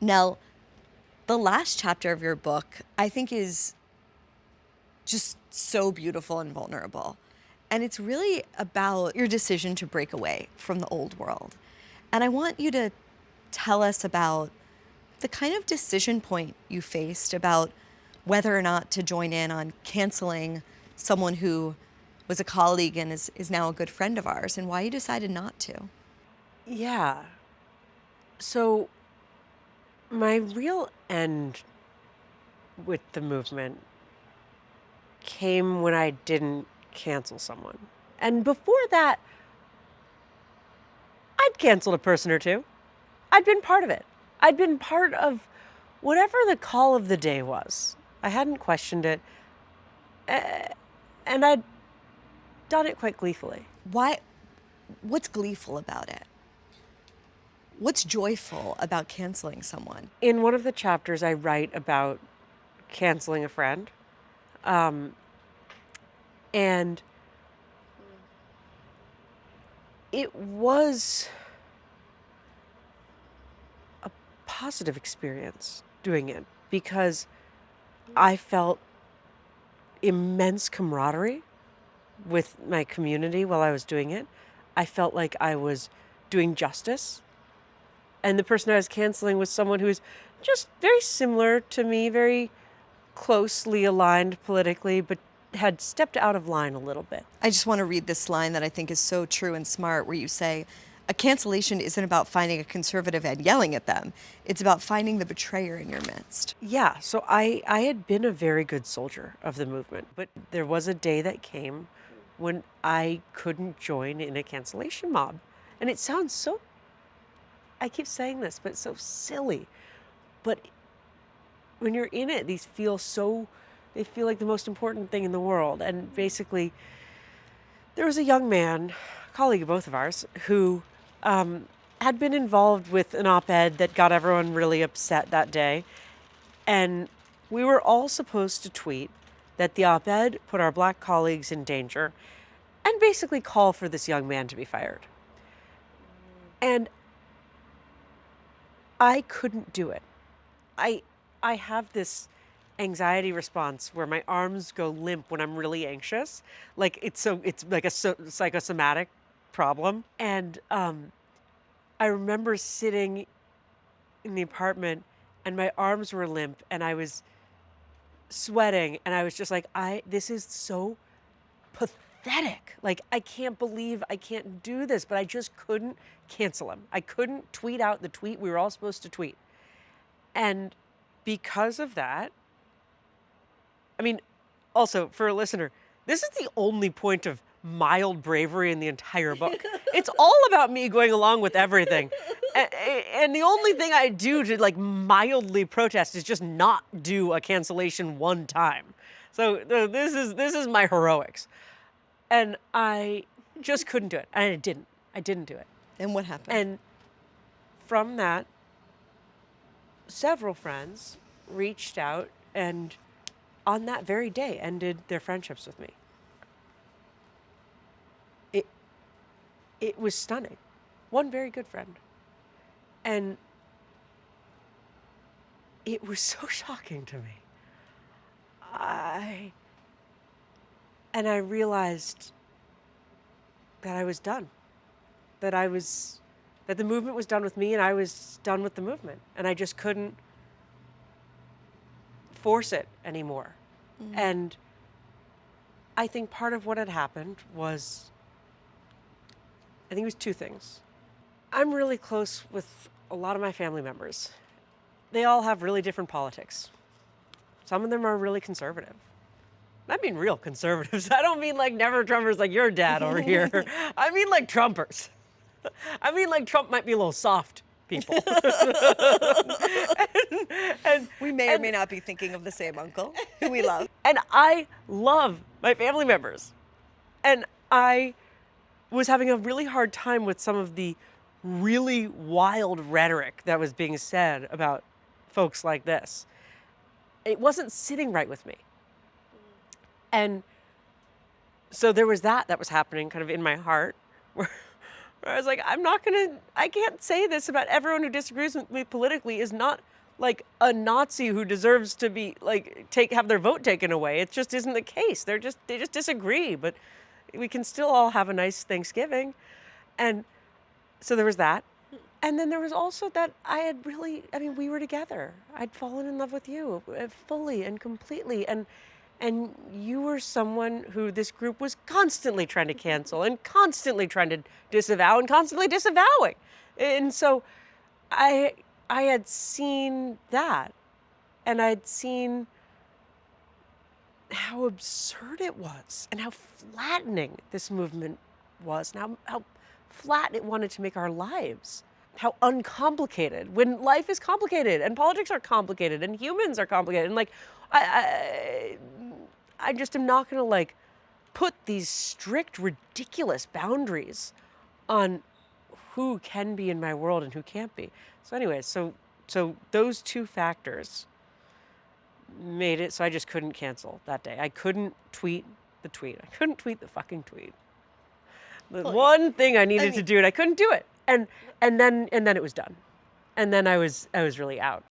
Nell, the last chapter of your book, I think, is just so beautiful and vulnerable. And it's really about your decision to break away from the old world. And I want you to tell us about the kind of decision point you faced about whether or not to join in on canceling someone who was a colleague and is now a good friend of ours, and why you decided not to. Yeah. So my real end with the movement came when I didn't cancel someone. And before that, I'd canceled a person or two. I'd been part of it. I'd been part of whatever the call of the day was. I hadn't questioned it, and I'd done it quite gleefully. Why? What's gleeful about it? What's joyful about canceling someone? In one of the chapters, I write about canceling a friend. And it was a positive experience doing it because I felt immense camaraderie with my community while I was doing it. I felt like I was doing justice. And the person I was canceling was someone who was just very similar to me, very closely aligned politically, but had stepped out of line a little bit. I just want to read this line that I think is so true and smart, where you say, a cancellation isn't about finding a conservative and yelling at them. It's about finding the betrayer in your midst. Yeah, so I had been a very good soldier of the movement, but there was a day that came when I couldn't join in a cancellation mob. And it sounds so, I keep saying this, but it's so silly. But when you're in it, these feel so, they feel like the most important thing in the world. And basically, there was a young man, a colleague of both of ours, who had been involved with an op-ed that got everyone really upset that day. And we were all supposed to tweet that the op-ed put our Black colleagues in danger and basically call for this young man to be fired. And I couldn't do it. I have this anxiety response where my arms go limp when I'm really anxious. Like it's like a psychosomatic problem. And I remember sitting in the apartment and my arms were limp and I was sweating and I was just like, this is so pathetic. Like, I can't believe I can't do this, but I just couldn't cancel him. I couldn't tweet out the tweet we were all supposed to tweet. And because of that, I mean, also for a listener, this is the only point of mild bravery in the entire book. It's all about me going along with everything. And the only thing I do to like mildly protest is just not do a cancellation one time. So this is my heroics. And I just couldn't do it. And I didn't. I didn't do it. And what happened? And from that, several friends reached out and on that very day ended their friendships with me. It was stunning. One very good friend. And it was so shocking to me. I realized that I was done. That the movement was done with me and I was done with the movement. And I just couldn't force it anymore. Mm-hmm. And I think part of what had happened was, I think it was two things. I'm really close with a lot of my family members. They all have really different politics. Some of them are really conservative. I mean real conservatives. I don't mean like never Trumpers like your dad over here. I mean like Trumpers. I mean like Trump might be a little soft people. and we may or may not be thinking of the same uncle who we love. And I love my family members. And I was having a really hard time with some of the really wild rhetoric that was being said about folks like this. It wasn't sitting right with me. And so there was that was happening kind of in my heart Where I was like, I can't say this about everyone who disagrees with me politically is not like a Nazi who deserves to be like have their vote taken away. It just isn't the case. They just disagree, but we can still all have a nice Thanksgiving. And so there was that. And then there was also that I mean, we were together. I'd fallen in love with you fully and completely. And you were someone who this group was constantly trying to cancel and constantly trying to disavow and constantly disavowing. And so I I had seen that, and I'd seen how absurd it was and how flattening this movement was, and how flat it wanted to make our lives. How uncomplicated, when life is complicated and politics are complicated and humans are complicated. And like, I, I just am not gonna like put these strict, ridiculous boundaries on who can be in my world and who can't be. So anyways, so those two factors made it so I just couldn't cancel that day. I couldn't tweet the tweet. I couldn't tweet the fucking tweet. The Well, one thing I needed to mean- do, and I couldn't do it. And then it was done. And then I was really out.